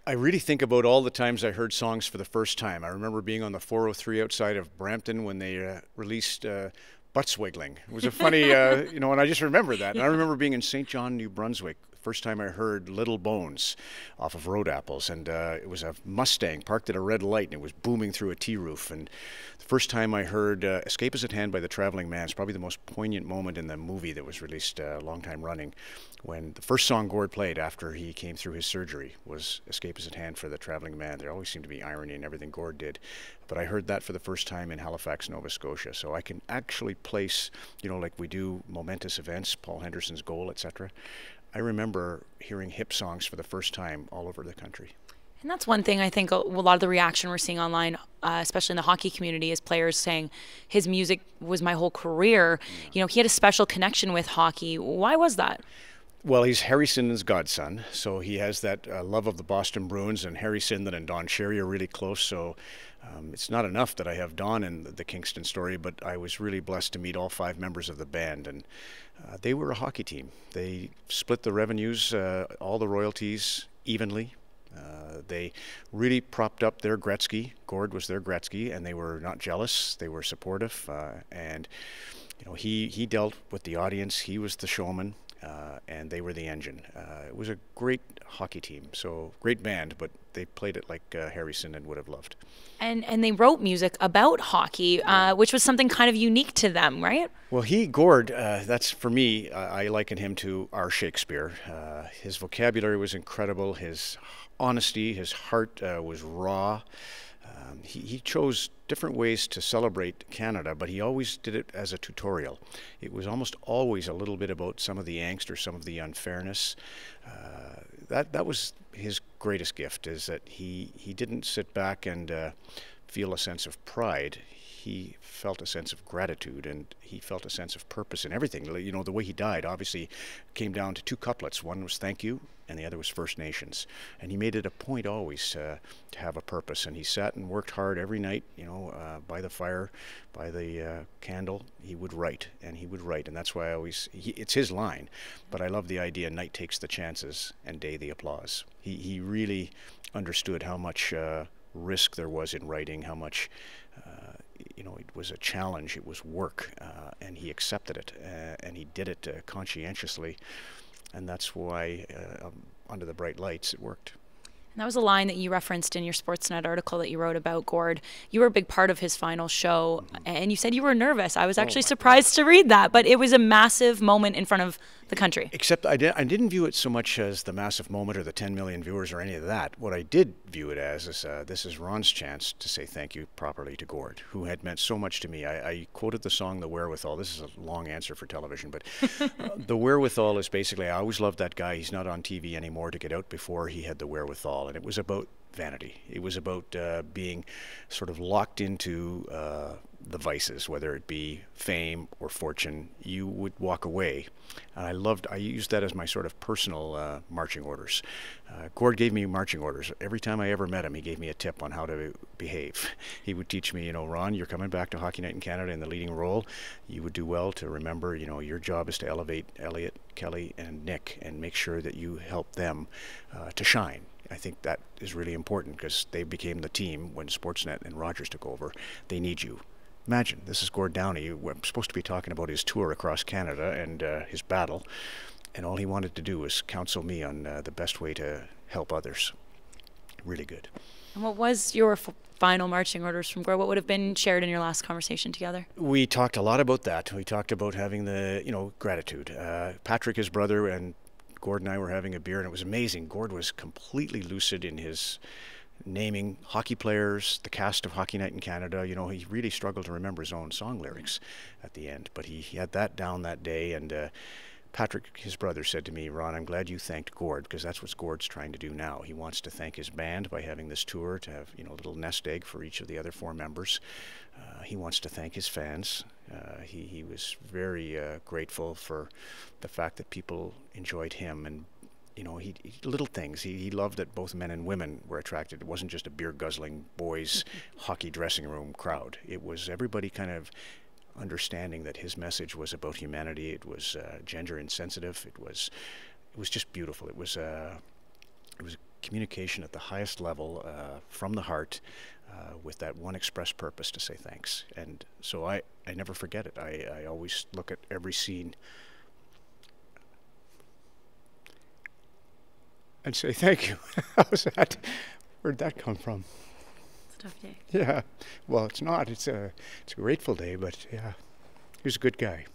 I really think about all the times I heard songs for the first time. I remember being on the 403 outside of Brampton when they released Butt Swiggling. It was a funny, and I just remember that. And I remember being in St. John, New Brunswick, the first time I heard Little Bones off of Road Apples. And it was a Mustang parked at a red light, and it was booming through a tea roof. And the first time I heard Escape is at Hand by the Traveling Man is probably the most poignant moment in the movie that was released a long time running, when the first song Gord played after he came through his surgery was Escape is at Hand for the Traveling Man. There always seemed to be irony in everything Gord did. But I heard that for the first time in Halifax, Nova Scotia. So I can actually place, like we do momentous events, Paul Henderson's goal, etc. I remember hearing Hip songs for the first time all over the country. And that's one thing I think a lot of the reaction we're seeing online, especially in the hockey community, is players saying his music was my whole career. He had a special connection with hockey. Why was that? Well, he's Harry Sinden's godson, so he has that love of the Boston Bruins, and Harry Sinden and Don Cherry are really close, so it's not enough that I have Don in the Kingston story, but I was really blessed to meet all 5 members of the band, and they were a hockey team. They split the revenues, all the royalties, evenly. They really propped up their Gretzky. Gord was their Gretzky, and they were not jealous. They were supportive, and he dealt with the audience. He was the showman. And they were the engine. It was a great hockey team, so great band, but they played it like Harry Sinden would have loved. And they wrote music about hockey, which was something kind of unique to them, right? Well, Gord, that's for me, I liken him to our Shakespeare. His vocabulary was incredible, his honesty, his heart was raw. He chose different ways to celebrate Canada, but he always did it as a tutorial. It was almost always a little bit about some of the angst or some of the unfairness. That was his greatest gift, is that he didn't sit back and feel a sense of pride. He felt a sense of gratitude, and he felt a sense of purpose in everything. The way he died obviously came down to 2 couplets. One was thank you, and the other was First Nations. And he made it a point always to have a purpose. And he sat and worked hard every night, by the fire, by the candle. He would write, and he would write. And that's why it's his line. But I love the idea, night takes the chances and day the applause. He really understood how much risk there was in writing, how much it was a challenge, it was work, and he accepted it, and he did it conscientiously, and that's why under the bright lights it worked. And that was a line that you referenced in your Sportsnet article that you wrote about Gord. You were a big part of his final show, and you said you were nervous. I was actually surprised to read that, but it was a massive moment in front of the country. Except I didn't view it so much as the massive moment or the 10 million viewers or any of that. What I did view it as is this is Ron's chance to say thank you properly to Gord, who had meant so much to me. I quoted the song The Wherewithall. This is a long answer for television, but The Wherewithall is basically, I always loved that guy. He's not on TV anymore to get out before he had the wherewithal. And it was about vanity. It was about being sort of locked into the vices, whether it be fame or fortune. You would walk away. And I used that as my sort of personal marching orders. Gord gave me marching orders. Every time I ever met him, he gave me a tip on how to behave. He would teach me, Ron, you're coming back to Hockey Night in Canada in the leading role. You would do well to remember, your job is to elevate Elliot, Kelly, and Nick and make sure that you help them to shine. I think that is really important because they became the team when Sportsnet and Rogers took over. They need you. Imagine, this is Gord Downie. We're supposed to be talking about his tour across Canada and his battle, and all he wanted to do was counsel me on the best way to help others. Really good. And what was your final marching orders from Gord? What would have been shared in your last conversation together? We talked a lot about that. We talked about having the, gratitude. Patrick, his brother, and Gord and I were having a beer, and it was amazing. Gord was completely lucid in his naming hockey players, the cast of Hockey Night in Canada. He really struggled to remember his own song lyrics at the end, but he had that down that day. And Patrick, his brother, said to me, Ron, I'm glad you thanked Gord, because that's what Gord's trying to do now. He wants to thank his band by having this tour, to have a little nest egg for each of the other 4 members. He wants to thank his fans. He was very grateful for the fact that people enjoyed him, and little things. He loved that both men and women were attracted. It wasn't just a beer-guzzling boys' hockey dressing room crowd. It was everybody kind of understanding that his message was about humanity. It was gender insensitive. It was just beautiful. It was communication at the highest level, from the heart, with that one express purpose to say thanks. And so I never forget it. I always look at every scene and say thank you. How's that? Where'd that come from? It's a tough day. Yeah. Well, it's not. It's a grateful day, but yeah, he was a good guy.